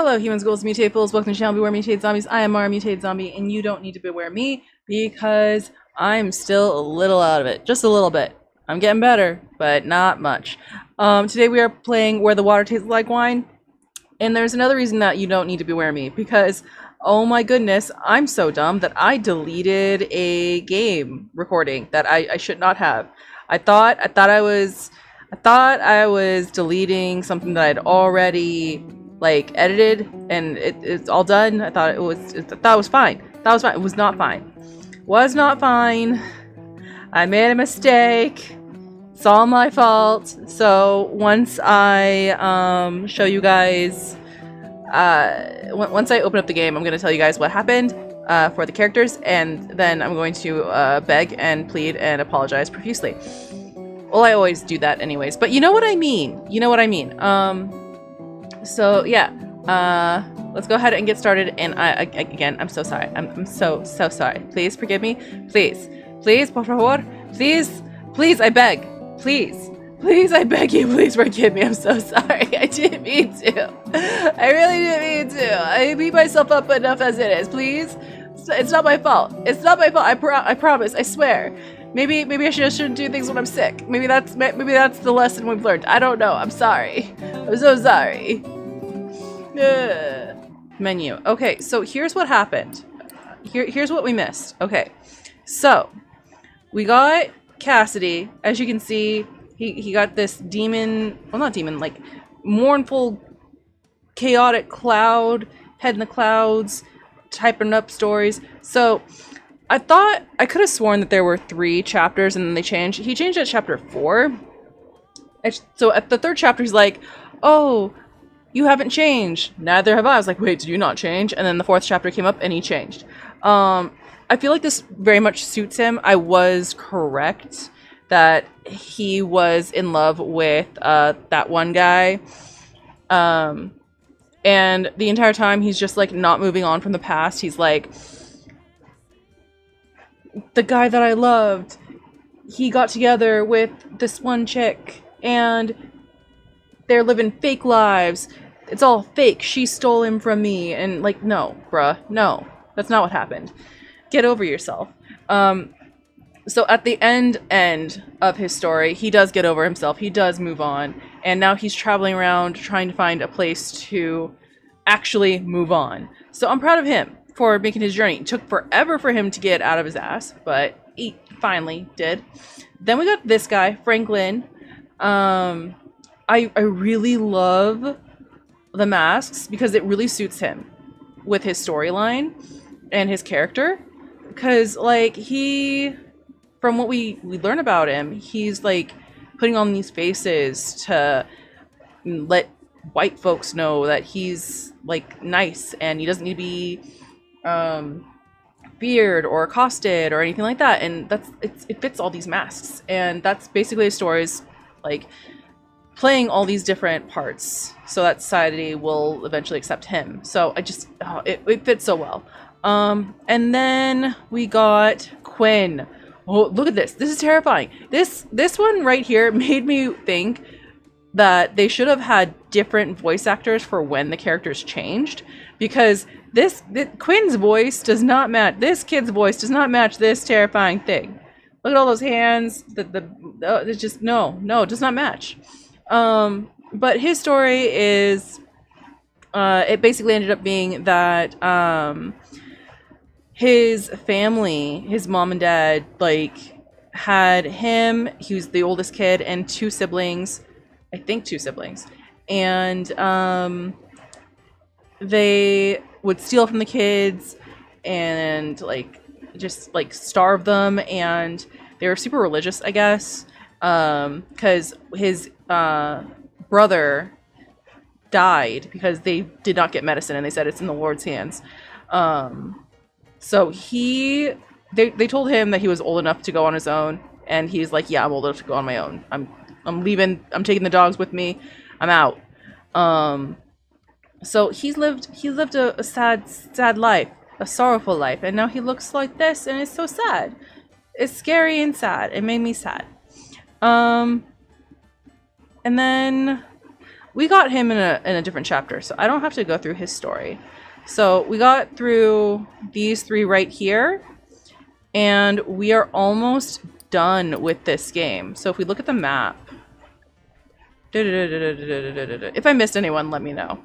Hello, humans, ghouls, mutables. Welcome to Channel Beware Mutated Zombies. I am Mara, Mutated Zombie, and you don't need to beware me because I'm still a little out of it. Just a little bit. I'm getting better, but not much. Today we are playing Where the Water Tastes Like Wine, and there's another reason that you don't need to beware me because, oh my goodness, I'm so dumb that I deleted a game recording that I should not have. I thought I was deleting something that I'd already edited and it's all done. I thought it was fine. That was fine. It was not fine. Was not fine. I made a mistake. It's all my fault. So once I show you guys, once I open up the game, I'm going to tell you guys what happened for the characters, and then I'm going to beg and plead and apologize profusely. Well, I always do that anyways, but you know what I mean. You know what I mean. So yeah, let's go ahead and get started. And again, I'm so sorry. I'm so sorry. Please forgive me. Please, por favor. Please, I beg. Please, I beg you. Please forgive me. I'm so sorry. I didn't mean to. I really didn't mean to. I beat myself up enough as it is. Please, it's not my fault. It's not my fault. I promise. I swear. Maybe I shouldn't do things when I'm sick. Maybe that's the lesson we've learned. I don't know. I'm sorry. I'm so sorry. Menu. Okay, so here's what happened. Here's what we missed. Okay, so we got Cassidy. As you can see, he got this demon. Well, not demon. Like mournful, chaotic cloud. Head in the clouds, typing up stories. So I thought I could have sworn that there were 3 chapters and then they changed. He changed at chapter 4. So at the 3rd chapter, he's like, "Oh, you haven't changed." Neither have I. I was like, "Wait, did you not change?" And then the 4th chapter came up and he changed. I feel like this very much suits him. I was correct that he was in love with that one guy. And the entire time he's just like not moving on from the past. He's like, the guy that I loved, he got together with this one chick and they're living fake lives. It's all fake. She stole him from me. And like, no, bruh, no, that's not what happened. Get over yourself. So at the end of his story, he does get over himself. He does move on. And now he's traveling around trying to find a place to actually move on. So I'm proud of him for making his journey. It took forever for him to get out of his ass, but he finally did. Then we got this guy, Franklin. I really love the masks because it really suits him with his storyline and his character. Because like from what we learn about him, he's like putting on these faces to let white folks know that he's like nice and he doesn't need to be feared or accosted or anything like that. And it fits all these masks, and that's basically his stories, like playing all these different parts so that society will eventually accept him. So it fits so well. And then we got Quinn. Oh, look at this. This is terrifying. This one right here made me think that they should have had different voice actors for when the characters changed, because Quinn's voice does not match, this kid's voice does not match this terrifying thing. Look at all those hands. It's just, no, it does not match. But his story is, it basically ended up being that, his family, his mom and dad, like, had him, he was the oldest kid, and 2 siblings, I think 2 siblings, and they would steal from the kids and like just like starve them, and they were super religious, I guess, because his brother died because they did not get medicine and they said it's in the Lord's hands. So they told him that he was old enough to go on his own, and he's like, "Yeah, I'm old enough to go on my own. I'm leaving. I'm taking the dogs with me. I'm out." So he's lived a sad life, a sorrowful life, and now he looks like this, and it's so sad. It's scary and sad. It made me sad. And then we got him in a different chapter, so I don't have to go through his story. So we got through these 3 right here, and we are almost done with this game. So if we look at the map, if I missed anyone, let me know.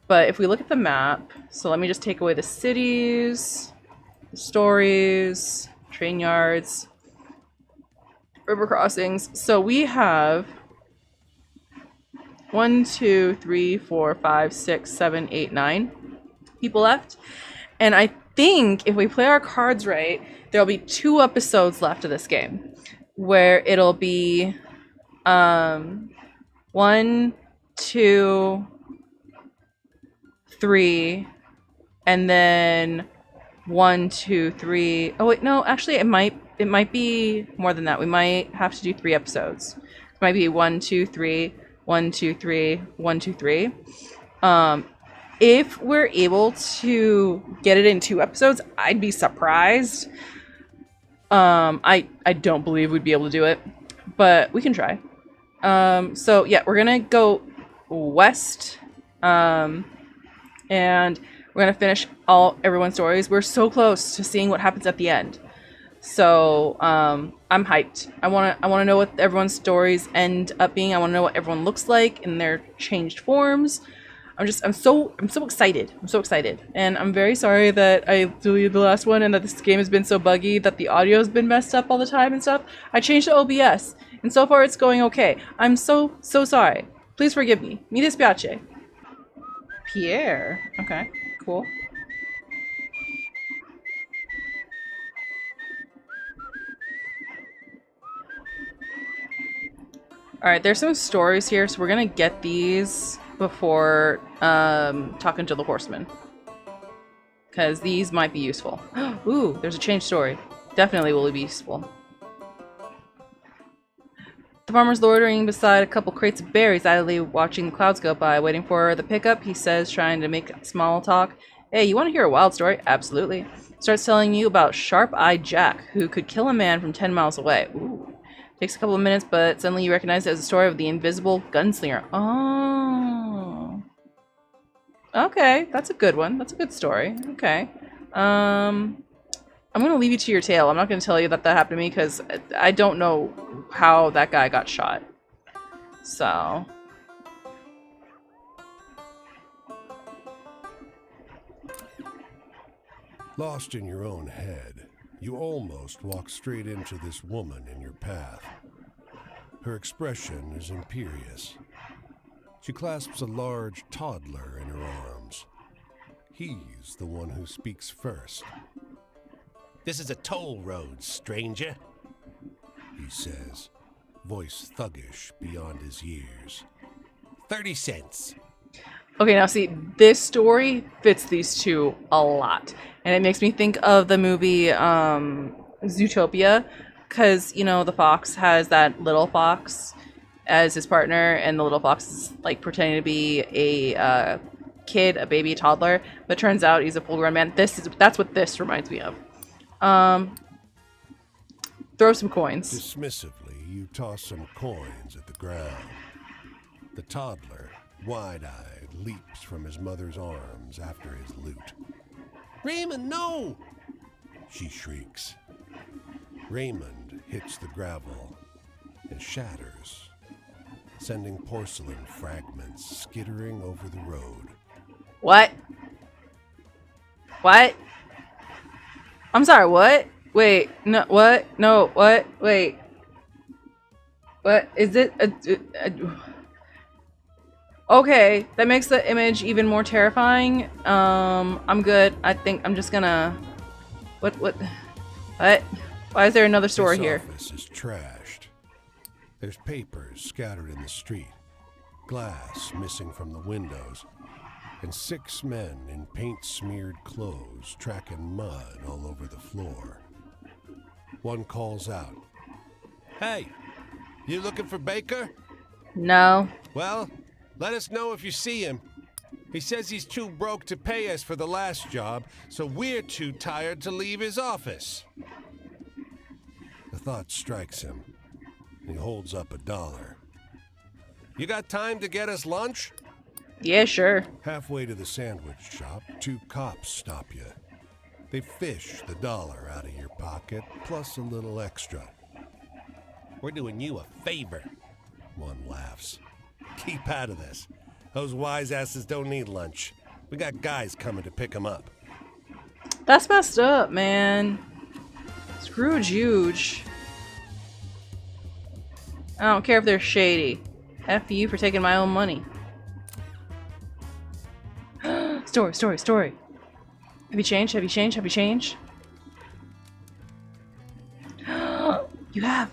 But if we look at the map, so let me just take away the cities, the stories, train yards, river crossings. So we have 1, 2, 3, 4, 5, 6, 7, 8, 9 people left. And I think if we play our cards right, there'll be 2 episodes left of this game where it'll be 1, 2, 3, and then 1, 2, 3. Oh wait, no, actually it might be more than that. We might have to do 3 episodes. It might be 1, 2, 3, 1, 2, 3, 1, 2, 3. If we're able to get it in 2 episodes, I'd be surprised. I don't believe we'd be able to do it, but we can try. So yeah, we're gonna go west, and we're gonna finish everyone's stories. We're so close to seeing what happens at the end. So I'm hyped. I wanna know what everyone's stories end up being. I wanna know what everyone looks like in their changed forms. I'm so excited. I'm so excited. And I'm very sorry that I deleted the last one and that this game has been so buggy that the audio's been messed up all the time and stuff. I changed to OBS and so far it's going okay. I'm so sorry. Please forgive me. Mi dispiace. Pierre. Okay, cool. Alright, there's some stories here, so we're gonna get these before talking to the horseman. Because these might be useful. Ooh, there's a change story. Definitely will be useful. The farmer's loitering beside a couple crates of berries, idly watching the clouds go by, waiting for the pickup, he says, trying to make small talk. Hey, you want to hear a wild story? Absolutely. Starts telling you about Sharp-Eyed Jack, who could kill a man from 10 miles away. Ooh. Takes a couple of minutes, but suddenly you recognize it as a story of the invisible gunslinger. Oh. Okay, that's a good one. That's a good story. Okay. I'm going to leave you to your tale. I'm not going to tell you that happened to me because I don't know how that guy got shot. So. Lost in your own head, you almost walk straight into this woman in your path. Her expression is imperious. She clasps a large toddler in her arms. He's the one who speaks first. This is a toll road, stranger, he says, voice thuggish beyond his years. 30 cents. Okay, now see, this story fits these two a lot. And it makes me think of the movie Zootopia, because, you know, the fox has that little fox as his partner, and the little fox is, like, pretending to be a kid, a baby, a toddler, but turns out he's a full-grown man. That's what this reminds me of. Throw some coins. Dismissively, you toss some coins at the ground. The toddler, wide-eyed, leaps from his mother's arms after his loot. Raymond, no! She shrieks. Raymond hits the gravel and shatters, sending porcelain fragments skittering over the road. What? What? I'm sorry, what? Wait, no, what? No, what? Wait. What? Is it okay, that makes the image even more terrifying. I'm good. I think I'm just gonna... What? Why is there another story here? This office is trashed. There's papers scattered in the street, glass missing from the windows, and 6 men in paint-smeared clothes tracking mud all over the floor. One calls out, Hey, you looking for Baker? No. Well, let us know if you see him. He says he's too broke to pay us for the last job, so we're too tired to leave his office. The thought strikes him, and he holds up $1. You got time to get us lunch? Yeah, sure. Halfway to the sandwich shop, two cops stop you. They fish the dollar out of your pocket, plus a little extra. We're doing you a favor. One laughs. Keep out of this. Those wise asses don't need lunch. We got guys coming to pick them up. That's messed up, man. Scrooge huge. I don't care if they're shady. F you for taking my own money. Story. Have you changed? Have you changed? You have.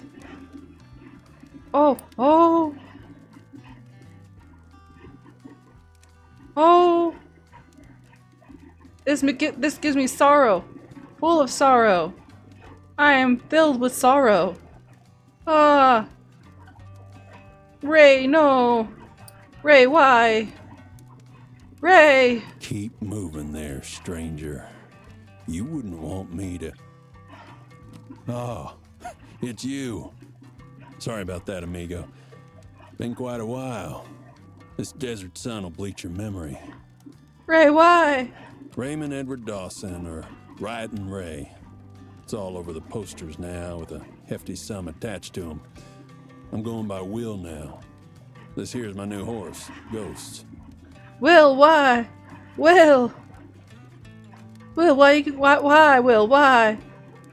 Oh. This gives me sorrow. Full of sorrow. I am filled with sorrow. Ah. Ray, no. Ray, why? Ray! Keep moving there, stranger. You wouldn't want me to... Oh, it's you. Sorry about that, amigo. Been quite a while. This desert sun will bleach your memory. Ray, why? Raymond Edward Dawson, or Riding Ray. It's all over the posters now, with a hefty sum attached to them. I'm going by Will now. This here's my new horse, Ghost. Will, why? Will, why, Will, why?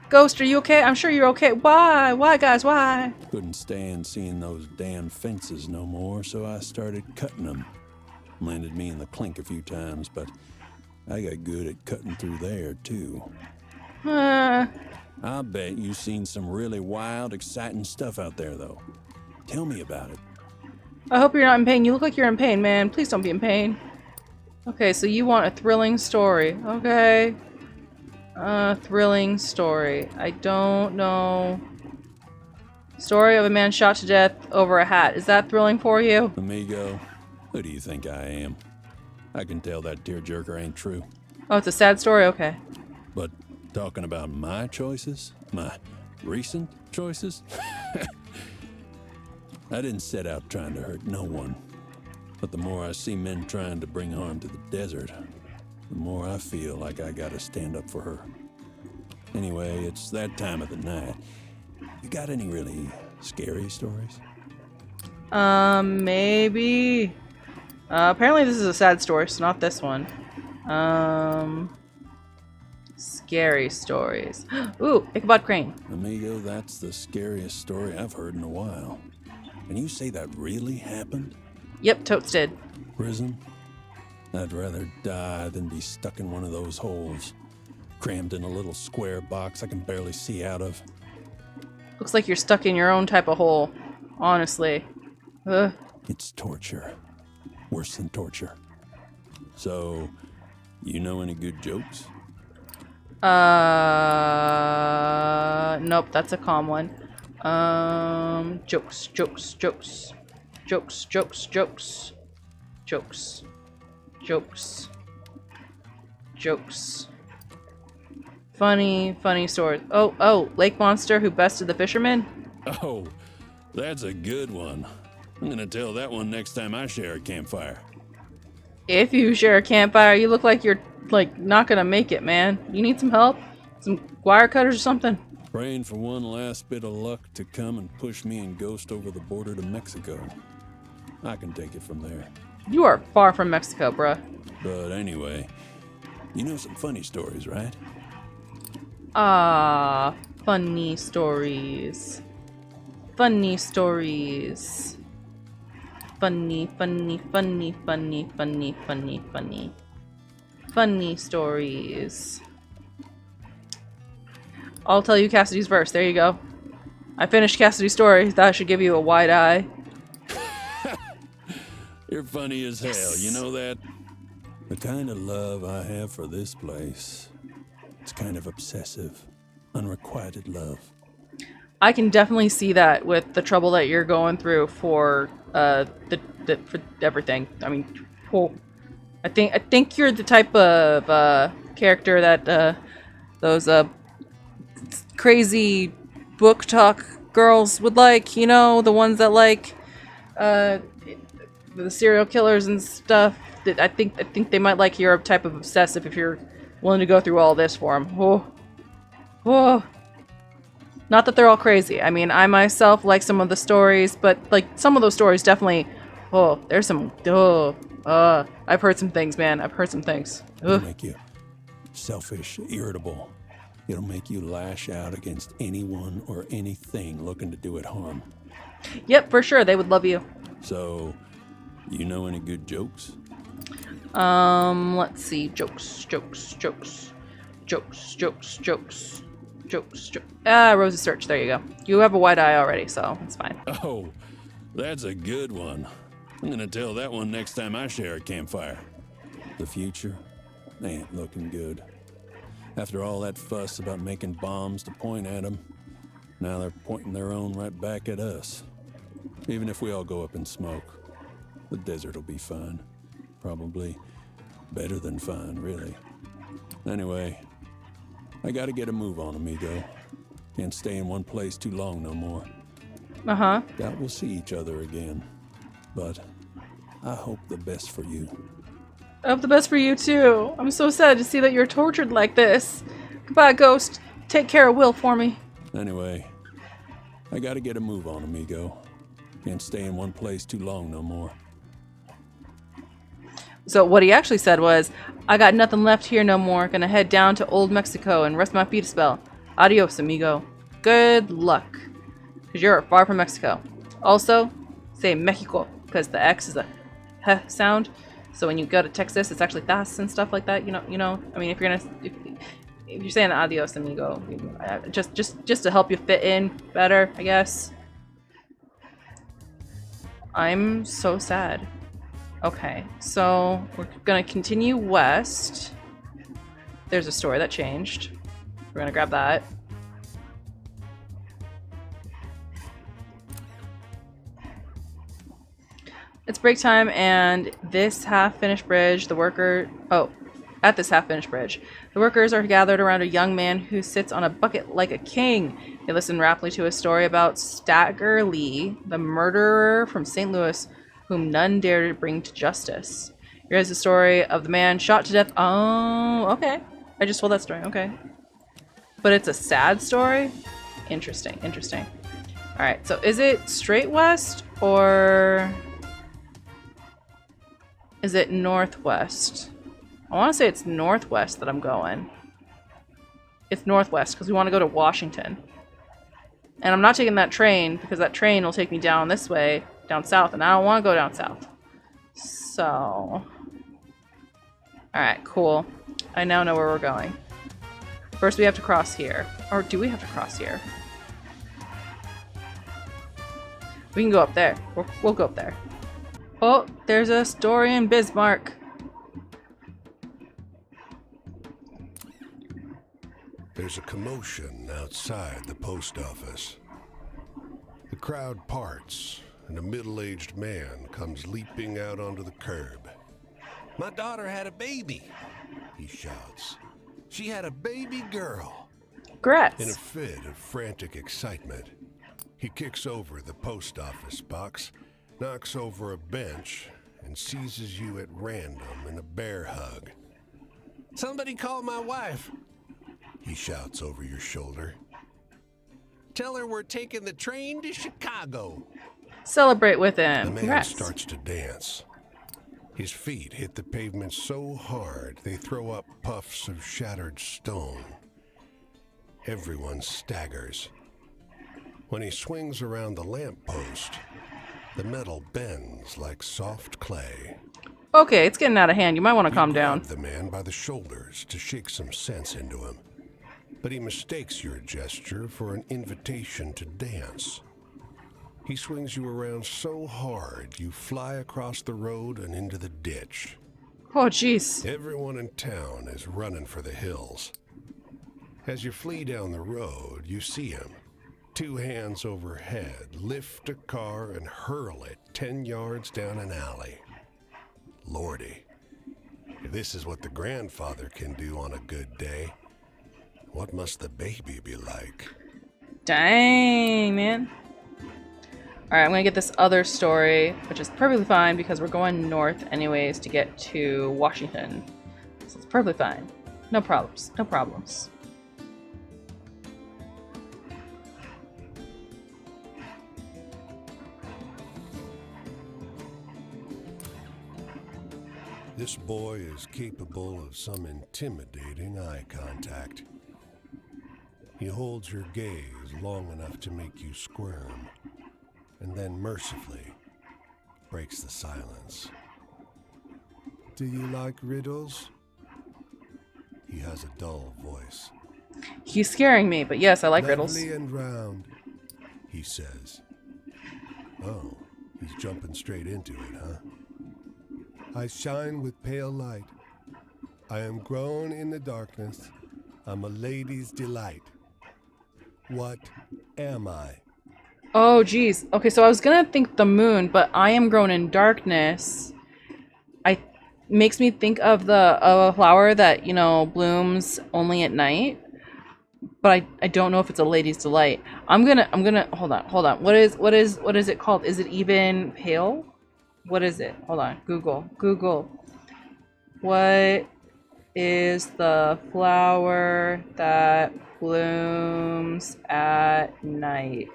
Ghost, are you okay? I'm sure you're okay. Why? Why, guys, why? Couldn't stand seeing those damn fences no more, so I started cutting them. Landed me in the clink a few times, but I got good at cutting through there, too. I bet you've seen some really wild, exciting stuff out there, though. Tell me about it. I hope you're not in pain. You look like you're in pain, man. Please don't be in pain. Okay, so you want a thrilling story. Okay. Thrilling story. I don't know. Story of a man shot to death over a hat. Is that thrilling for you? Amigo, who do you think I am? I can tell that tearjerker ain't true. Oh, it's a sad story? Okay. But talking about my choices? My recent choices? I didn't set out trying to hurt no one. But the more I see men trying to bring harm to the desert, the more I feel like I gotta stand up for her. Anyway, it's that time of the night. You got any really scary stories? Maybe. Apparently this is a sad story, so not this one. Scary stories. Ooh, Ichabod Crane. Amigo, that's the scariest story I've heard in a while. Can you say that really happened? Yep, totes did. Prison? I'd rather die than be stuck in one of those holes, crammed in a little square box I can barely see out of. Looks like you're stuck in your own type of hole, honestly. Ugh. It's torture. Worse than torture. So, you know any good jokes? Nope, that's a calm one. Jokes. Funny stories. Oh, Lake Monster who bested the fisherman? Oh, that's a good one. I'm gonna tell that one next time I share a campfire. If you share a campfire, you look like you're, not gonna make it, man. You need some help? Some wire cutters or something? Praying for one last bit of luck to come and push me and Ghost over the border to Mexico. I can take it from there. You are far from Mexico, bruh. But anyway, you know some funny stories, right? Funny stories. Funny stories. Funny stories. I'll tell you Cassidy's verse. There you go. I finished Cassidy's story. That should give you a wide eye. You're funny as hell, you know that? The kind of love I have for this place, it's kind of obsessive, unrequited love. I can definitely see that with the trouble that you're going through for for everything. I mean, I think you're the type of character that those crazy book talk girls would like. You know, the ones that like the serial killers and stuff. That I think they might like your type of obsessive if you're willing to go through all this for them. Oh. Not that they're all crazy. I mean, I myself like some of the stories, but like some of those stories definitely. Oh, there's some. I've heard some things, man. I've heard some things. It'll make you selfish, irritable. It'll make you lash out against anyone or anything looking to do it harm. Yep, for sure. They would love you. So, you know any good jokes? Let's see. Jokes. Rose's Search. There you go. You have a wide eye already, so it's fine. Oh, that's a good one. I'm gonna tell that one next time I share a campfire. The future ain't looking good. After all that fuss about making bombs to point at them, now they're pointing their own right back at us. Even if we all go up in smoke, the desert will be fine. Probably better than fine, really. Anyway, I gotta get a move on, amigo. Can't stay in one place too long no more. Uh-huh. Doubt we'll see each other again, but I hope the best for you. I hope the best for you, too. I'm so sad to see that you're tortured like this. Goodbye, Ghost. Take care of Will for me. Anyway, I gotta get a move on, amigo. Can't stay in one place too long no more. So what he actually said was, I got nothing left here no more. Gonna head down to Old Mexico and rest my feet a spell. Adios, amigo. Good luck. Because you're far from Mexico. Also, say Mexico, because the X is a heh sound. So when you go to Texas, it's actually das and stuff like that. You know. I mean, if you're saying adios, amigo, just to help you fit in better, I guess. I'm so sad. Okay, so we're gonna continue west. There's a story that changed. We're gonna grab that. It's break time, and this half-finished bridge, at this half-finished bridge, the workers are gathered around a young man who sits on a bucket like a king. They listen raptly to a story about Stagger Lee, the murderer from St. Louis, whom none dare to bring to justice. Here's the story of the man shot to death. Oh, okay. I just told that story. Okay. But it's a sad story? Interesting. Alright, so is it straight west, or is it northwest? I want to say it's northwest that I'm going. It's northwest because we want to go to Washington. And I'm not taking that train because that train will take me down this way, down south, and I don't want to go down south. So, alright, cool. I now know where we're going. First we have to cross here. Or do we have to cross here? We can go up there. We'll go up there. Oh, there's a story in Bismarck. There's a commotion outside the post office. The crowd parts, and a middle-aged man comes leaping out onto the curb. My daughter had a baby, he shouts. She had a baby girl. In a Congrats. fit of frantic excitement, he kicks over the post office box, knocks over a bench, and seizes you at random in a bear hug. Somebody call my wife. He shouts over your shoulder. Tell her we're taking the train to Chicago. Celebrate with The him. man Congrats. starts to dance. His feet hit the pavement so hard they throw up puffs of shattered stone. Everyone staggers. When he swings around the lamppost, the metal bends like soft clay. Okay, it's getting out of hand. You might want to calm down. Grab the man by the shoulders to shake some sense into him. But he mistakes your gesture for an invitation to dance. He swings you around so hard you fly across the road and into the ditch. Oh, jeez. Everyone in town is running for the hills. As you flee down the road, you see him, 2 hands overhead, lift a car and hurl it 10 yards down an alley. Lordy, if this is what the grandfather can do on a good day, what must the baby be like? Dang, man. Alright, I'm gonna get this other story, which is perfectly fine because we're going north anyways to get to Washington. So it's perfectly fine. No problems. No problems. This boy is capable of some intimidating eye contact. He holds your gaze long enough to make you squirm, and then mercifully breaks the silence. Do you like riddles? He has a dull voice. He's scaring me, but yes, I like riddles. Lovely and round, he says. Oh, he's jumping straight into it, huh? I shine with pale light. I am grown in the darkness. I'm a lady's delight. What am I? Oh, geez. Okay, so I was gonna think the moon, but I am grown in darkness. Makes me think of a flower that, you know, blooms only at night. But I don't know if it's a lady's delight. I'm gonna hold on. What is it called? Is it even pale? What is it? Hold on. Google. What is the flower that blooms at night?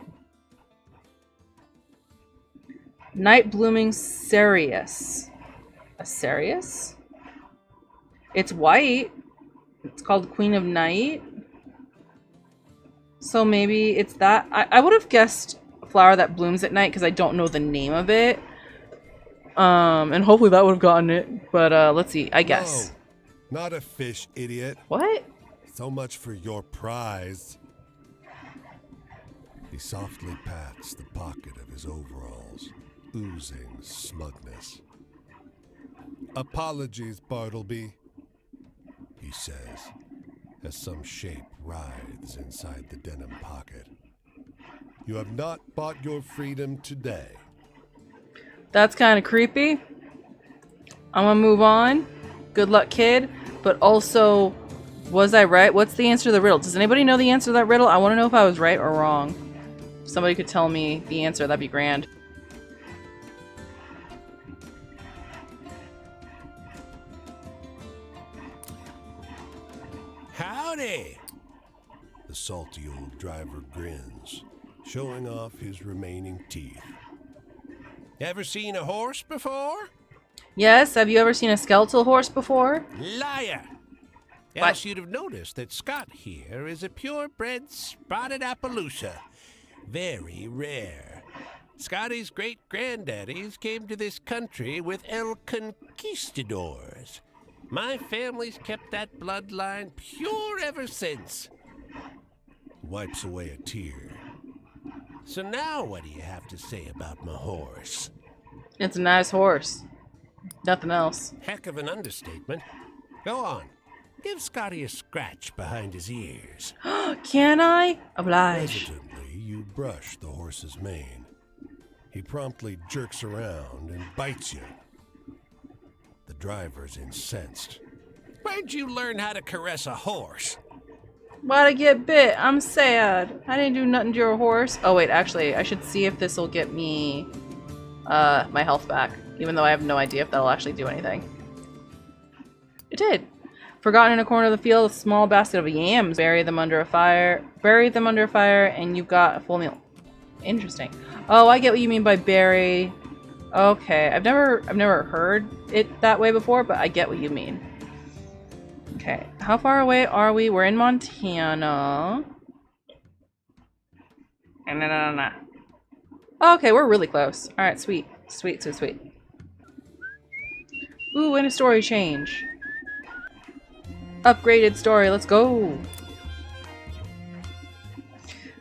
Night blooming cereus. A cereus? It's white. It's called Queen of Night. So maybe it's that. I would have guessed a flower that blooms at night because I don't know the name of it. And hopefully that would have gotten it. But let's see. I guess. No, not a fish, idiot. What? So much for your prize. He softly pats the pocket of his overalls, oozing smugness. Apologies, Bartleby, he says, as some shape writhes inside the denim pocket. You have not bought your freedom today. That's kind of creepy. I'm gonna move on. Good luck, kid. But also, was I right? What's the answer to the riddle? Does anybody know the answer to that riddle? I want to know if I was right or wrong. If somebody could tell me the answer, that'd be grand. Howdy! The salty old driver grins, showing off his remaining teeth. Ever seen a horse before? Yes, have you ever seen a skeletal horse before? Liar! What? Else you'd have noticed that Scott here is a purebred spotted Appaloosa. Very rare. Scotty's great-granddaddies came to this country with El Conquistadors. My family's kept that bloodline pure ever since. Wipes away a tear. So now what do you have to say about my horse? It's a nice horse. Nothing else. Heck of an understatement. Go on. Give Scotty a scratch behind his ears. Can I? Oblige. Hesitantly, you brush the horse's mane. He promptly jerks around and bites you. The driver's incensed. Where'd you learn how to caress a horse? Why'd I get bit? I'm sad. I didn't do nothing to your horse. Oh wait, actually, I should see if this will get me my health back. Even though I have no idea if that'll actually do anything. It did. Forgotten in a corner of the field, a small basket of yams. Bury them under a fire. Bury them under a fire, and you've got a full meal. Interesting. Oh, I get what you mean by bury. Okay, I've never heard it that way before, but I get what you mean. Okay, how far away are we? We're in Montana. Okay, we're really close. All right, sweet. Ooh, and a story change. Upgraded story, let's go.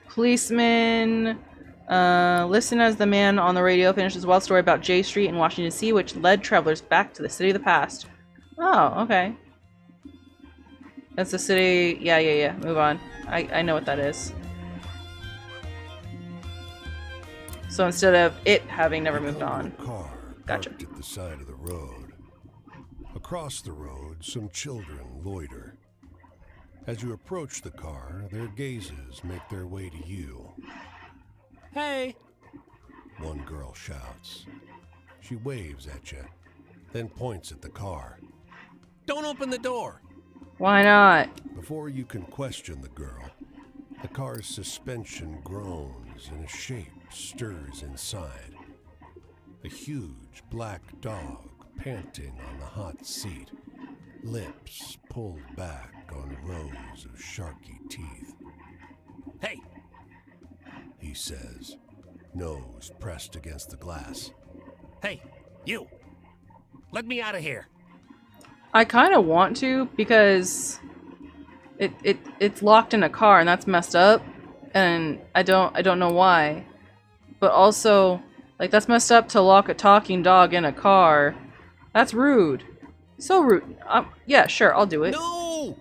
Policeman, listen as the man on the radio finishes a wild story about J Street in Washington, D.C., which led travelers back to the city of the past. Oh, okay. That's the city. Yeah. Move on. I know what that is. So instead of it having never moved on. Car Gotcha. parked at the side of the road. Across the road, some children loiter. As you approach the car, their gazes make their way to you. Hey, one girl shouts. She waves at you, then points at the car. Don't open the door. Why not? Before you can question the girl, the car's suspension groans and a shape stirs inside. A huge black dog panting on the hot seat, lips pulled back on rows of sharky teeth. Hey, He says, nose pressed against the glass. hey, you. Let me out of here. I kind of want to because it's locked in a car and that's messed up, and I don't know why. But also, like, that's messed up to lock a talking dog in a car. That's rude. So rude. Yeah, sure, I'll do it. No!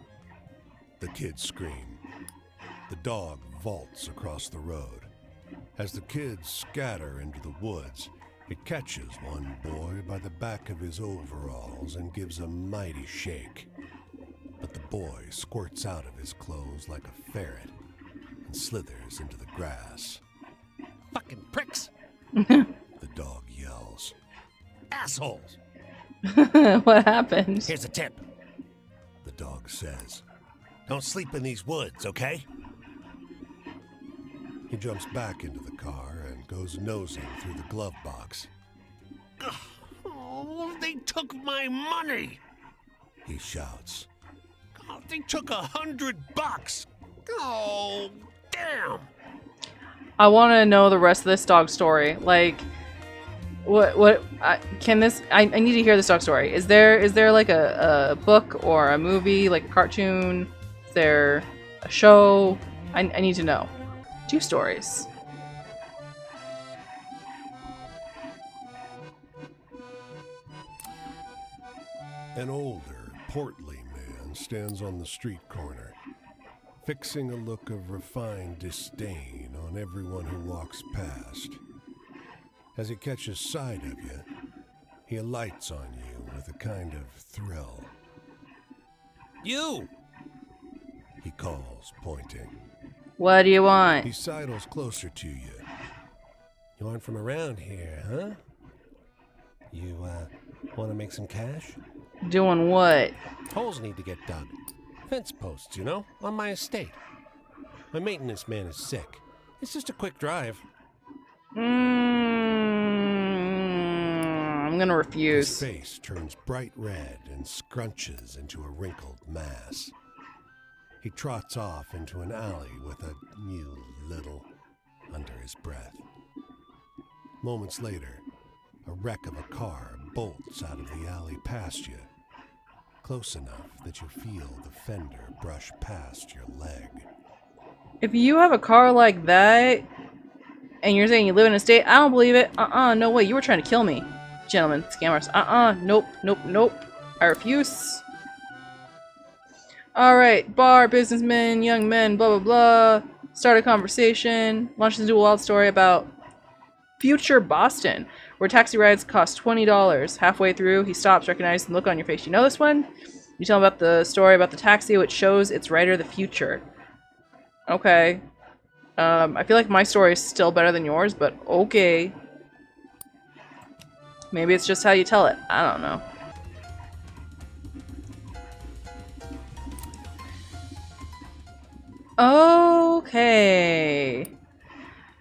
The kids scream. The dog vaults across the road. As the kids scatter into the woods, it catches one boy by the back of his overalls and gives a mighty shake. But the boy squirts out of his clothes like a ferret and slithers into the grass. Fucking pricks. The dog yells. Assholes. What happened? Here's a tip. The dog says. Don't sleep in these woods, okay? He jumps back into the car and goes nosing through the glove box. Oh, they took my money. He shouts. Oh, they took $100. Oh, damn. I want to know the rest of this dog story. Like, can this? I need to hear this dog story. Is there like a book or a movie, like a cartoon? Is there a show? I need to know. 2 stories. An older, portly man stands on the street corner, fixing a look of refined disdain on everyone who walks past. As he catches sight of you, he alights on you with a kind of thrill. You. He calls, pointing. What do you want? He sidles closer to you. You aren't from around here, huh? You, want to make some cash? Doing what? Holes need to get dug. Fence posts, you know, on my estate. My maintenance man is sick. It's just a quick drive. I'm gonna His refuse. face turns bright red and scrunches into a wrinkled mass. He trots off into an alley with a "you little" under his breath. Moments later, a wreck of a car bolts out of the alley past you, close enough that you feel the fender brush past your leg. If you have a car like that, and you're saying you live in a state, I don't believe it. No way. You were trying to kill me, gentlemen, scammers. Nope. I refuse. Alright, bar, businessmen, young men, blah blah blah. Start a conversation. Launches into a wild story about future Boston, where taxi rides cost $20. Halfway through, he stops, recognizes the look on your face. You know this one? You tell him about the story about the taxi, which shows its writer the future. Okay. I feel like my story is still better than yours, but okay. Maybe it's just how you tell it. I don't know. Okay.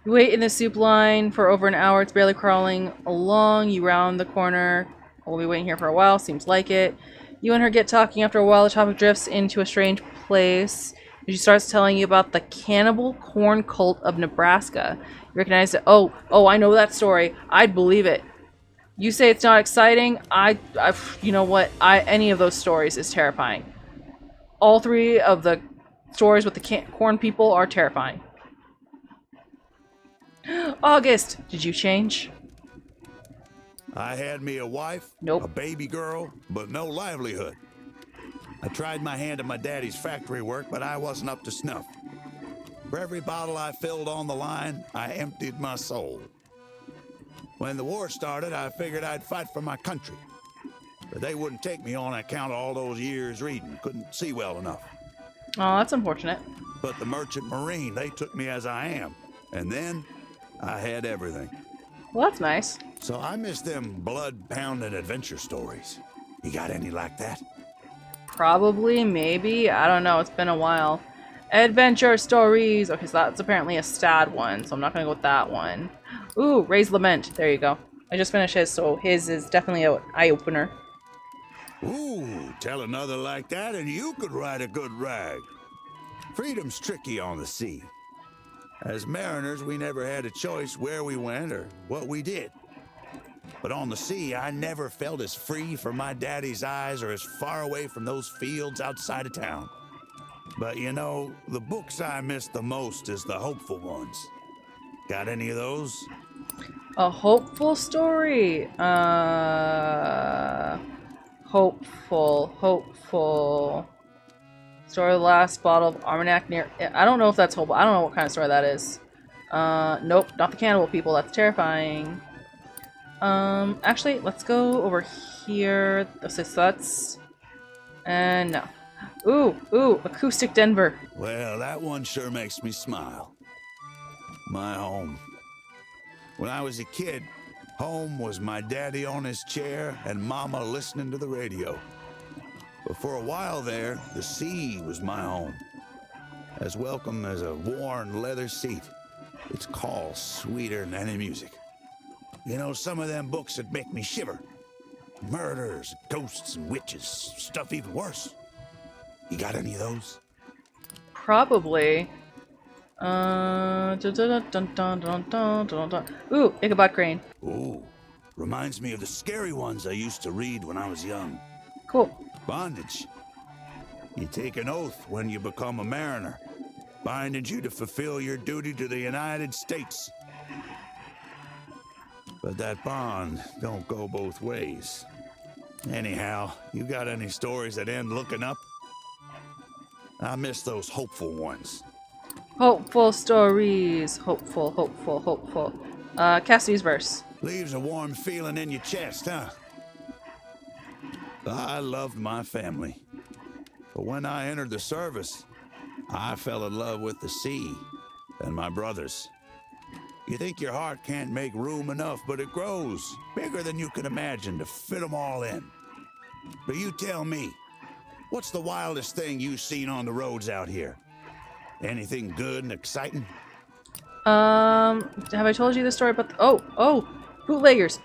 You wait in the soup line for over an hour. It's barely crawling along. You round the corner. We'll be waiting here for a while. Seems like it. You and her get talking. After a while, the topic drifts into a strange place. She starts telling you about the cannibal corn cult of Nebraska. You recognize it. Oh, I know that story. I'd believe it. You say it's not exciting. You know what? Any of those stories is terrifying. All 3 of the stories with the corn people are terrifying. August, did you change? I had me a wife, Nope. a baby girl, but no livelihood. I tried my hand at my daddy's factory work, but I wasn't up to snuff. For every bottle I filled on the line, I emptied my soul. When the war started, I figured I'd fight for my country. But they wouldn't take me on account of all those years reading. Couldn't see well enough. Oh, that's unfortunate. But the Merchant Marine, they took me as I am. And then I had everything. Well, that's nice. So I miss them blood-pounding adventure stories. You got any like that? Probably, maybe. I don't know. It's been a while. Adventure stories. Okay, so that's apparently a sad one, so I'm not gonna go with that one. Ooh, Ray's Lament. There you go. I just finished his, so his is definitely an eye-opener. Ooh, tell another like that and you could write a good rag. Freedom's tricky on the sea. As mariners, we never had a choice where we went or what we did. But on the sea, I never felt as free from my daddy's eyes or as far away from those fields outside of town. But you know, the books I miss the most is the hopeful ones. Got any of those? A hopeful story. Hopeful. Story of the last bottle of Armagnac near. I don't know if that's hopeful. I don't know what kind of story that is. Nope, not the cannibal people. That's terrifying. Actually, let's go over here. So that's. And no. Ooh, Acoustic Denver. Well, that one sure makes me smile. My home. When I was a kid, home was my daddy on his chair and mama listening to the radio. But for a while there, the sea was my home. As welcome as a worn leather seat. Its call sweeter than any music. You know, some of them books that make me shiver. Murders, ghosts, and witches. Stuff even worse. You got any of those? Probably. Ooh, Ichabod Crane. Ooh, reminds me of the scary ones I used to read when I was young. Cool. Bondage. You take an oath when you become a mariner, binding you to fulfill your duty to the United States. But that bond don't go both ways. Anyhow, you got any stories that end looking up? I miss those hopeful ones. Hopeful stories. Hopeful. Cassidy's verse. Leaves a warm feeling in your chest, huh? I loved my family. But when I entered the service, I fell in love with the sea and my brothers. You think your heart can't make room enough, but it grows bigger than you can imagine to fit them all in. But you tell me, what's the wildest thing you've seen on the roads out here? Anything good and exciting? Have I told you the story about the... Bootleggers!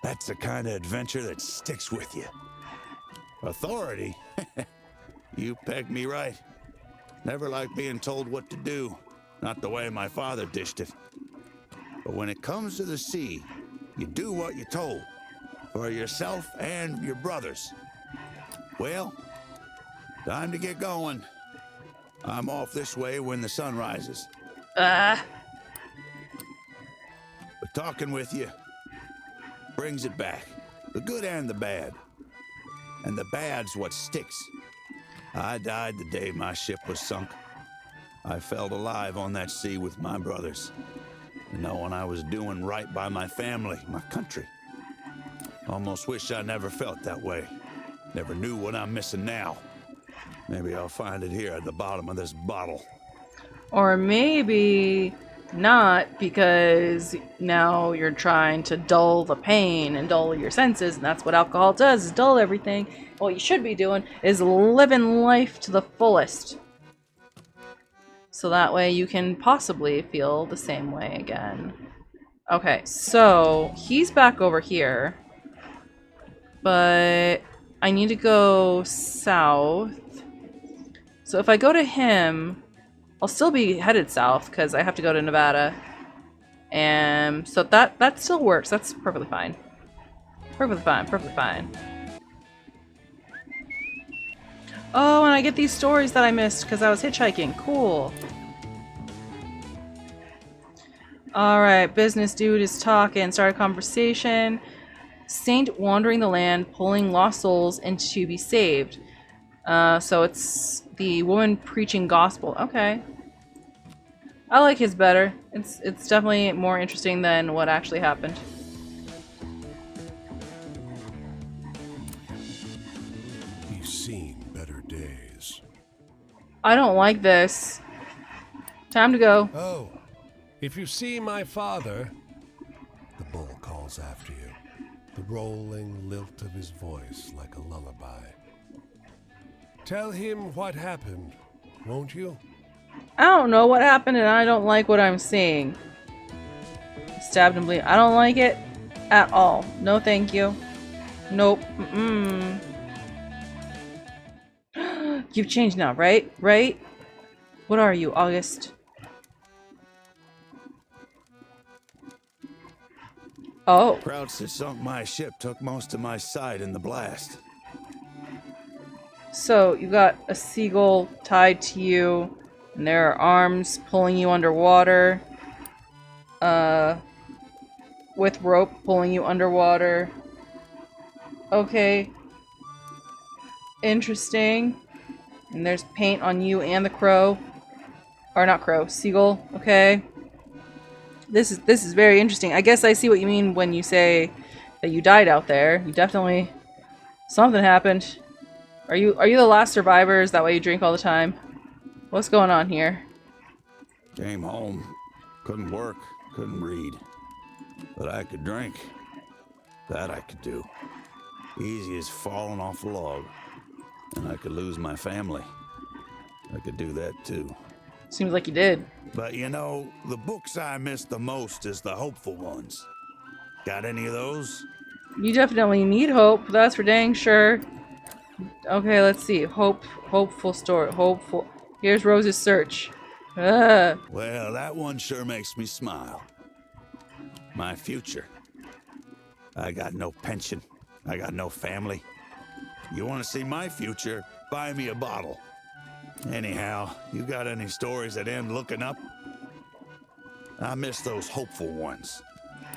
That's the kind of adventure that sticks with you. Authority? You pegged me right. Never liked being told what to do. Not the way my father dished it. But when it comes to the sea, you do what you're told. For yourself and your brothers. Well, time to get going. I'm off this way when the sun rises. But talking with you brings it back. The good and the bad. And the bad's what sticks. I died the day my ship was sunk. I felt alive on that sea with my brothers, knowing I was doing right by my family, my country. Almost wish I never felt that way. Never knew what I'm missing now. Maybe I'll find it here at the bottom of this bottle. Or maybe not, because now you're trying to dull the pain and dull your senses, and that's what alcohol does, is dull everything. What you should be doing is living life to the fullest. So that way you can possibly feel the same way again. Okay, so he's back over here. But I need to go south. So if I go to him, I'll still be headed south because I have to go to Nevada. And so that still works. That's perfectly fine. Perfectly fine. Oh, and I get these stories that I missed because I was hitchhiking. Cool. Alright, business dude is talking. Start a conversation. Saint wandering the land, pulling lost souls in to be saved. So it's the woman preaching gospel. Okay. I like his better. It's definitely more interesting than what actually happened. He's seen better days. I don't like this. Time to go. Oh, if you see my father, the calls after you, the rolling lilt of his voice like a lullaby. Tell him what happened, won't you? I don't know what happened and I don't like what I'm seeing. Stabbed and bleed. I don't like it at all. No thank you. Nope. Mm-mm. You've changed now, right? Right? What are you, August? Oh. Krauts that sunk my ship took most of my sight in the blast. So, you got a seagull tied to you, and there are arms pulling you underwater. With rope pulling you underwater. Okay. Interesting. And there's paint on you and the crow. Or not crow, seagull. Okay. This is very interesting. I guess I see what you mean when you say that you died out there. You definitely... Something happened. Are you the last survivor? Is that why you drink all the time? What's going on here? Came home. Couldn't work. Couldn't read. But I could drink. That I could do. Easy as falling off a log. And I could lose my family. I could do that too. Seems like you did. But you know, the books I miss the most is the hopeful ones. Got any of those? You definitely need hope. That's for dang sure. Okay, let's see. Hopeful story. Hopeful. Here's Rose's search. Ugh. Well, that one sure makes me smile. My future. I got no pension. I got no family. You want to see my future? Buy me a bottle. Anyhow, you got any stories that end looking up? I miss those hopeful ones.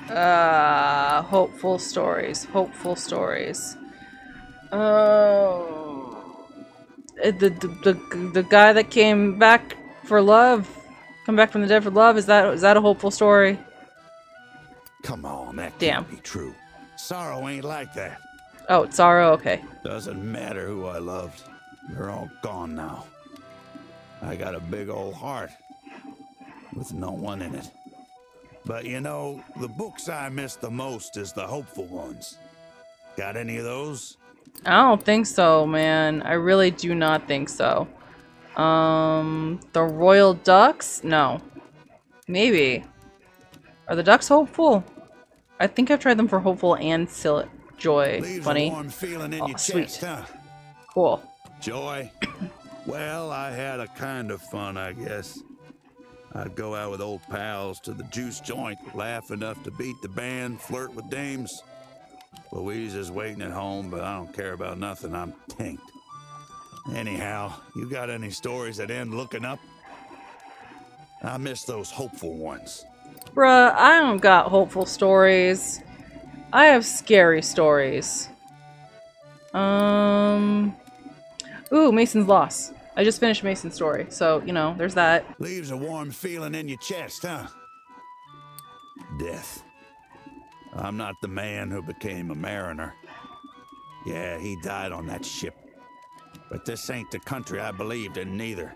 Hopeful stories. Hopeful stories. Oh. The guy that came back for love, come back from the dead for love, is that a hopeful story? Come on, that Damn. can't be true. Sorrow ain't like that. Oh, it's Sorrow, okay. Doesn't matter who I loved. They're all gone now. I got a big old heart with no one in it. But you know, the books I miss the most is the hopeful ones. Got any of those? I don't think so, man. I really do not think so. The Royal Ducks? No. Maybe. Are the ducks hopeful? I think I've tried them for hopeful and joy. Leaves Funny. a warm feeling in Oh, your sweet. chest, huh? Cool. Joy? Well, I had a kind of fun, I guess. I'd go out with old pals to the juice joint, laugh enough to beat the band, flirt with dames. Louise is waiting at home, but I don't care about nothing. I'm tinked. Anyhow, you got any stories that end looking up? I miss those hopeful ones. Bruh, I don't got hopeful stories. I have scary stories. Ooh, Mason's Loss. I just finished Mason's story, so, you know, there's that. Leaves a warm feeling in your chest, huh? Death. I'm not the man who became a mariner. Yeah, he died on that ship. But this ain't the country I believed in, neither.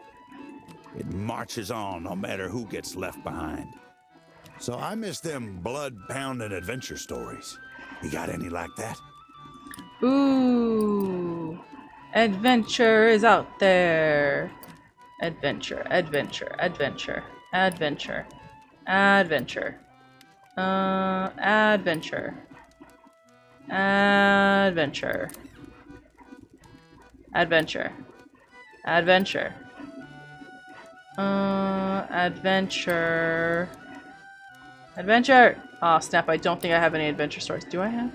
It marches on no matter who gets left behind. So I miss them blood-pounding adventure stories. You got any like that? Ooh. Adventure is out there. Adventure, adventure, adventure, adventure, adventure. Adventure. Adventure. Adventure. Adventure. Adventure. Adventure! Oh, snap, I don't think I have any adventure stories. Do I have?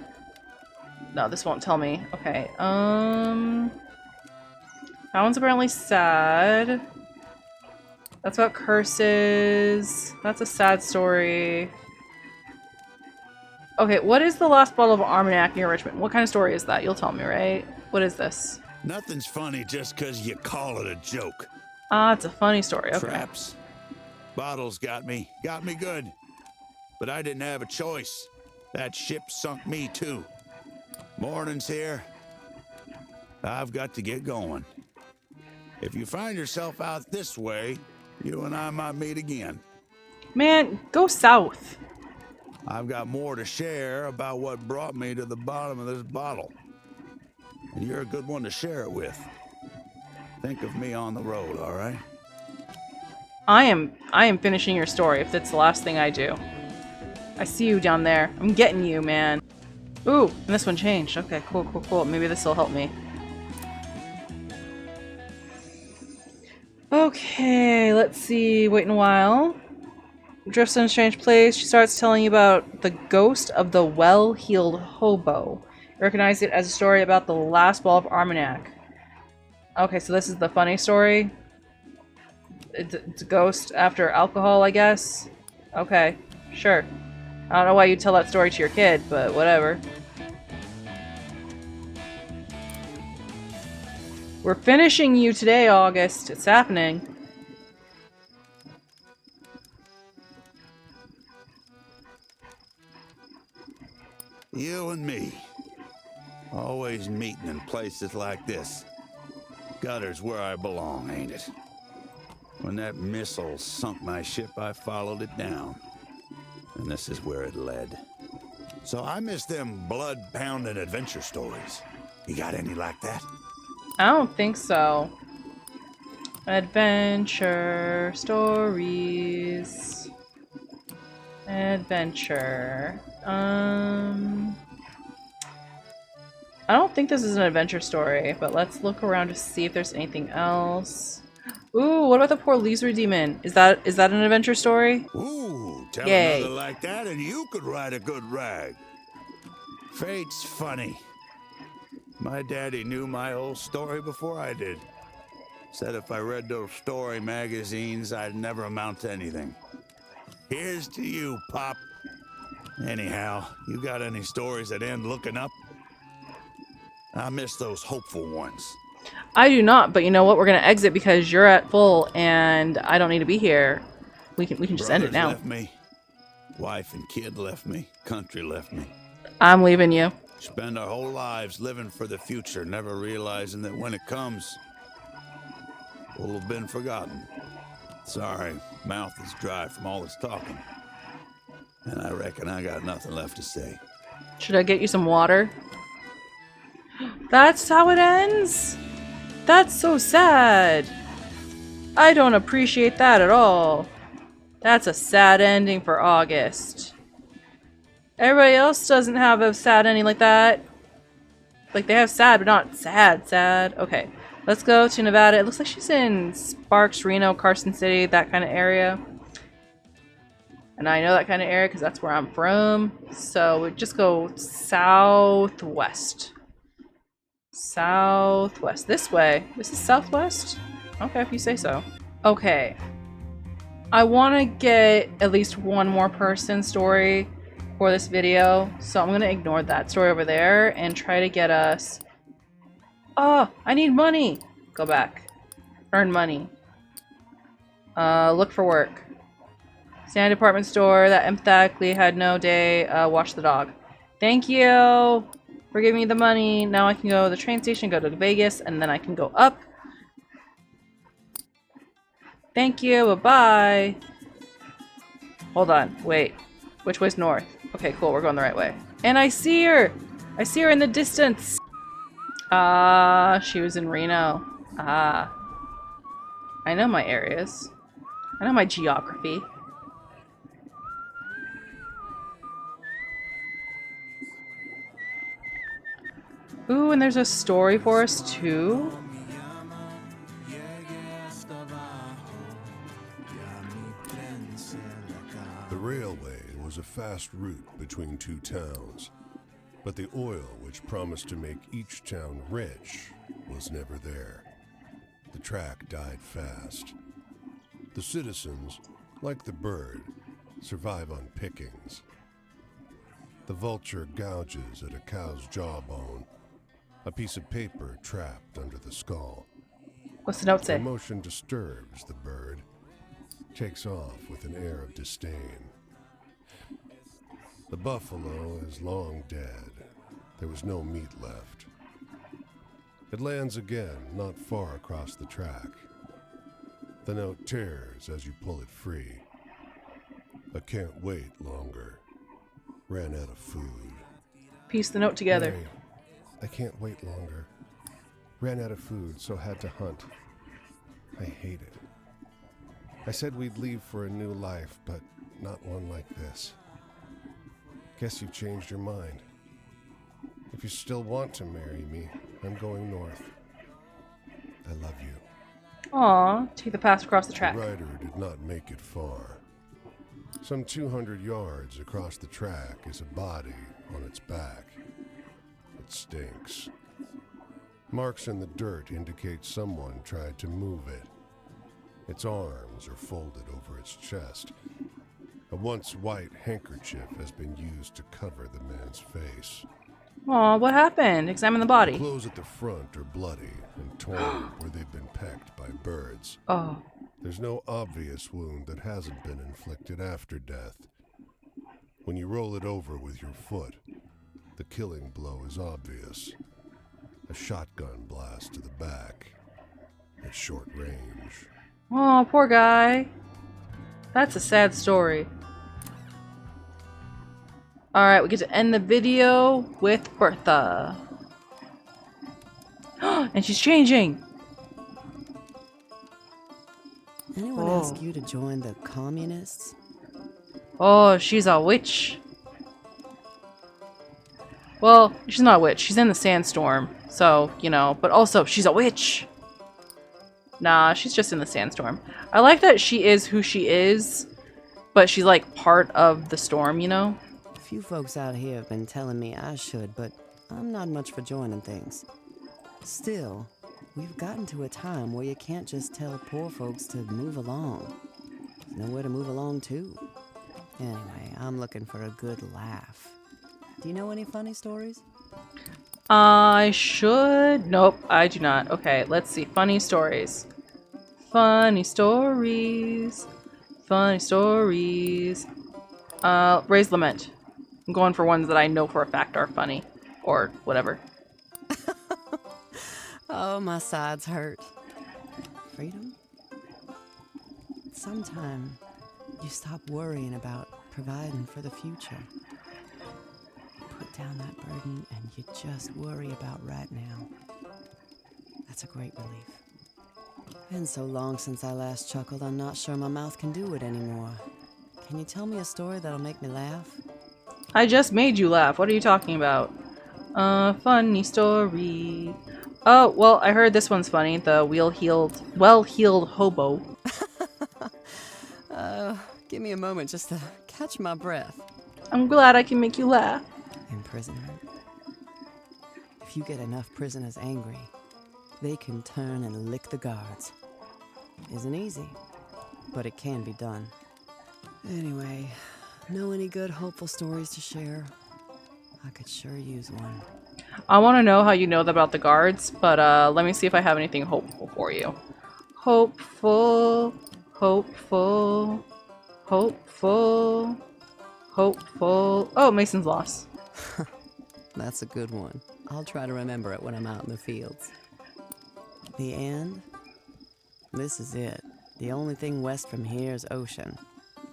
No, this won't tell me. Okay, that one's apparently sad. That's about curses. That's a sad story. Okay, what is the last bottle of Armagnac near Richmond? What kind of story is that? You'll tell me, right? What is this? Nothing's funny just 'cause you call it a joke. Ah, it's a funny story. Okay. Traps. Bottles got me good. But I didn't have a choice. That ship sunk me too. Morning's here. I've got to get going. If you find yourself out this way, you and I might meet again. Man, go south. I've got more to share about what brought me to the bottom of this bottle. And you're a good one to share it with. Think of me on the road, all right? I am finishing your story if that's the last thing I do. I see you down there. I'm getting you, man. Ooh, and this one changed. Okay, cool, cool, cool. Maybe this will help me. Okay, let's see. Waiting a while. Drifts in a strange place. She starts telling you about the ghost of the well-heeled hobo. You recognize it as a story about the last ball of Armagnac. Okay, so this is the funny story. It's a ghost after alcohol, I guess. Okay, sure. I don't know why you tell that story to your kid, but whatever. We're finishing you today, August. It's happening. You and me. Always meeting in places like this. Gutter's where I belong, ain't it? When that missile sunk my ship, I followed it down. And this is where it led. So I miss them blood-pounding adventure stories. You got any like that? I don't think so. Adventure stories. Adventure. I don't think this is an adventure story, but let's look around to see if there's anything else. Ooh, what about the poor Lizard Demon? Is that an adventure story? Ooh, tell Yay. another like that and you could write a good rag. Fate's funny. My daddy knew my whole story before I did. Said if I read those story magazines, I'd never amount to anything. Here's to you, Pop. Anyhow, you got any stories that end looking up? I miss those hopeful ones. I do not, but you know what? We're gonna exit because you're at full and I don't need to be here. We can just end it Brothers now. left me. Wife and kid left me. Country left me. I'm leaving you. Spend our whole lives living for the future, never realizing that when it comes, we'll have been forgotten. Sorry, mouth is dry from all this talking. And I reckon I got nothing left to say. Should I get you some water? That's how it ends? That's so sad. I don't appreciate that at all. That's a sad ending for August. Everybody else doesn't have a sad ending like that. Like, they have sad, but not sad. Okay, let's go to Nevada. It looks like she's in Sparks, Reno, Carson City, that kind of area. And I know that kind of area because that's where I'm from. So we just go southwest. Southwest. This way. This is southwest? Okay, if you say so. Okay. I want to get at least one more person story for this video. So I'm going to ignore that story over there and try to get us... Oh, I need money. Go back. Earn money. Look for work. Sand department store that emphatically had no day. Watch the dog. Thank you for giving me the money. Now I can go to the train station, go to Vegas, and then I can go up. Thank you. Bye-bye. Hold on. Wait. Which way's north? Okay, cool. We're going the right way. And I see her. I see her in the distance. She was in Reno. I know my areas. I know my geography. Ooh, and there's a story for us too. The railway was a fast route between two towns, but the oil which promised to make each town rich was never there. The track died fast. The citizens, like the bird, survive on pickings. The vulture gouges at a cow's jawbone, a piece of paper trapped under the skull. What's the note The say? emotion disturbs the bird, takes off with an air of disdain. The buffalo is long dead. There was no meat left. It lands again, not far across the track. The note tears as you pull it free. I can't wait longer. Ran out of food. Piece the note together. Mary, I can't wait longer. Ran out of food, so had to hunt. I hate it. I said we'd leave for a new life, but not one like this. Guess you've changed your mind. If you still want to marry me, I'm going north. I love you. Aw, take the path across the track. The rider did not make it far. Some 200 yards across the track is a body on its back. It stinks. Marks in the dirt indicate someone tried to move it. Its arms are folded over its chest. A once white handkerchief has been used to cover the man's face. Aw, what happened? Examine the body. Clothes at the front are bloody and torn where they've been pecked by birds. Oh. There's no obvious wound that hasn't been inflicted after death. When you roll it over with your foot, the killing blow is obvious. A shotgun blast to the back at short range. Oh, poor guy. That's a sad story. Alright, we get to end the video with Bertha. And she's changing! Anyone ask you to join the communists? Oh, she's a witch. Well, she's not a witch. She's in the sandstorm. So, you know, but also, she's a witch. Nah, she's just in the sandstorm. I like that she is who she is, but she's like part of the storm, you know? A few folks out here have been telling me I should, but I'm not much for joining things. Still, we've gotten to a time where you can't just tell poor folks to move along. There's nowhere to move along to. Anyway, I'm looking for a good laugh. Do you know any funny stories? I should. Nope, I do not. Okay, let's see. Funny stories. Funny stories. Funny stories. Raise Lament. I'm going for ones that I know for a fact are funny. Or whatever. Oh, my sides hurt. Freedom? Sometime you stop worrying about providing for the future. Put down that burden and you just worry about right now. That's a great relief. Been so long since I last chuckled, I'm not sure my mouth can do it anymore. Can you tell me a story that'll make me laugh? I just made you laugh. What are you talking about? Funny story. Oh, well, I heard this one's funny. The well-heeled hobo. Give me a moment just to catch my breath. I'm glad I can make you laugh. Imprisonment. If you get enough prisoners angry, they can turn and lick the guards. Isn't easy, but it can be done. Anyway, know any good hopeful stories to share? I could sure use one. I want to know how you know about the guards, but let me see if I have anything hopeful for you. Hopeful, hopeful, hopeful, hopeful. Oh, Mason's Loss. That's a good one. I'll try to remember it when I'm out in the fields. The end? This is it. The only thing west from here is ocean,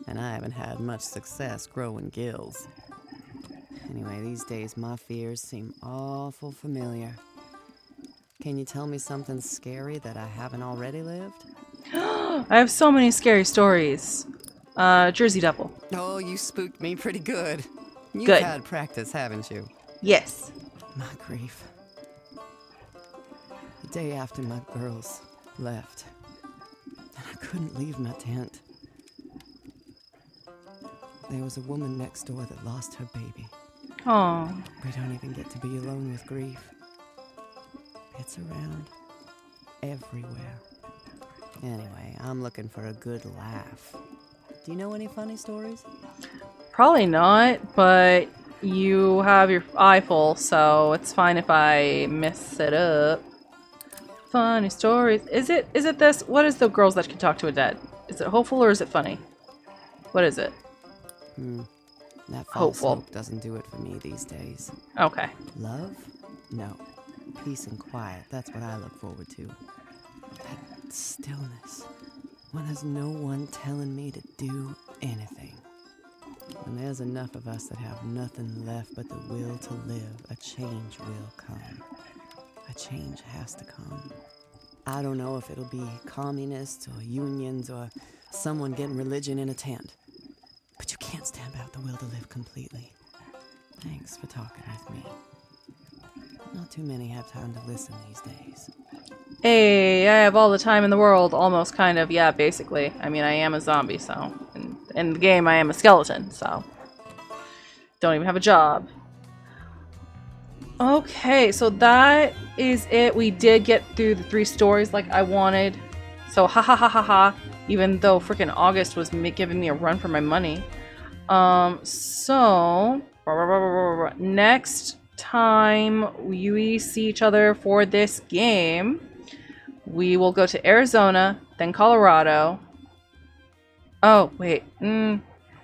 and I haven't had much success growing gills. Anyway, these days my fears seem awful familiar. Can you tell me something scary that I haven't already lived? I have so many scary stories. Jersey Devil. Oh, you spooked me pretty good. You've Good. had practice, haven't you? Yes. My grief. The day after my girls left, and I couldn't leave my tent. There was a woman next door that lost her baby. Oh. We don't even get to be alone with grief. It's around everywhere. Anyway, I'm looking for a good laugh. Do you know any funny stories? Probably not, but you have your eye full, so it's fine if I mess it up. Funny stories. Is it this? What is the girls that can talk to a dead? Is it hopeful or is it funny? What is it? That false Hopeful. hope doesn't do it for me these days. Okay. Love? No. Peace and quiet, that's what I look forward to. That stillness, when there's no one telling me to do anything. When there's enough of us that have nothing left but the will to live, a change will come. A change has to come. I don't know if it'll be communists or unions or someone getting religion in a tent. But you can't stamp out the will to live completely. Thanks for talking with me. Not too many have time to listen these days. Hey, I have all the time in the world, almost, kind of, yeah, basically. I mean, I am a zombie, so... In the game, I am a skeleton, so... Don't even have a job. Okay, so that is it. We did get through the 3 stories like I wanted. So, ha ha ha ha ha. Even though freaking August was giving me a run for my money. So... Next time we see each other for this game... We will go to Arizona, then Colorado. Oh, wait.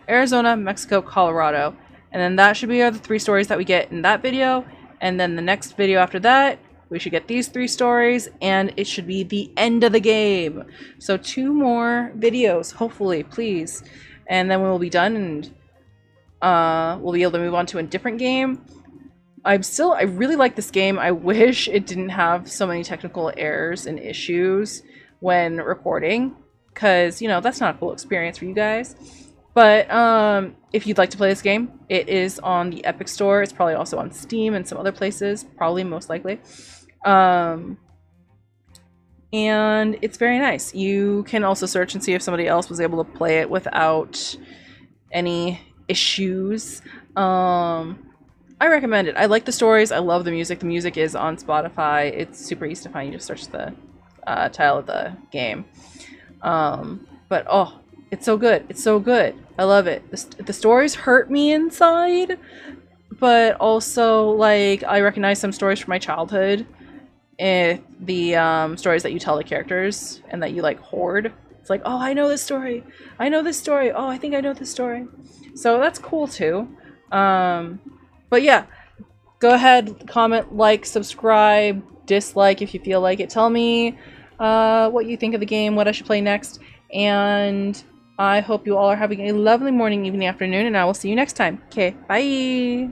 Arizona, Mexico, Colorado. And then that should be the 3 stories that we get in that video. And then the next video after that, we should get these 3 stories. And it should be the end of the game. So 2 more videos, hopefully, please. And then we will be done and we'll be able to move on to a different game. I really like this game. I wish it didn't have so many technical errors and issues when recording, because, you know, that's not a cool experience for you guys. But if you'd like to play this game, it is on the Epic Store. It's probably also on Steam and some other places, probably, most likely. And it's very nice. You can also search and see if somebody else was able to play it without any issues. I recommend it. I like the stories. I love the music. The music is on Spotify. It's super easy to find. You just search the title of the game. But oh, it's so good. It's so good. I love it. The stories hurt me inside, but also, like, I recognize some stories from my childhood. The stories that you tell the characters and that you, like, hoard. It's like, oh, I know this story. I know this story. Oh, I think I know this story. So that's cool too. But yeah, go ahead, comment, like, subscribe, dislike if you feel like it. Tell me what you think of the game, what I should play next, and I hope you all are having a lovely morning, evening, afternoon, and I will see you next time. Okay, bye!